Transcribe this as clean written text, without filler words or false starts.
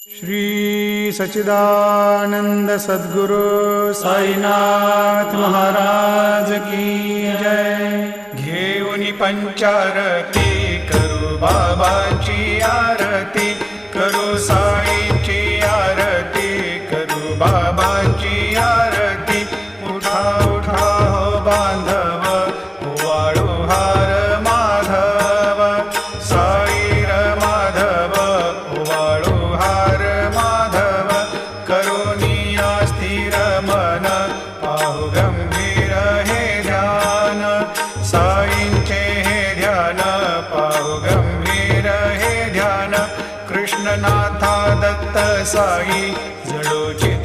श्री सच्चिदानंद सद्गुरु साईनाथ महाराज की जय। घेऊनी पंचारती करू बाबाची आरती, करू साईंची आरती, करू बाबाची आरती। उठा उठा हो बांधव, वाळू हार माधव, साईर माधव, वाळू हार माधव। करुणिया स्थिर मन, पाहु गंभीर हे ध्यान, साईंचे हे ध्यान, पाहु गंभीर हे ध्यान। कृष्णनाथा दत्त साई जडोची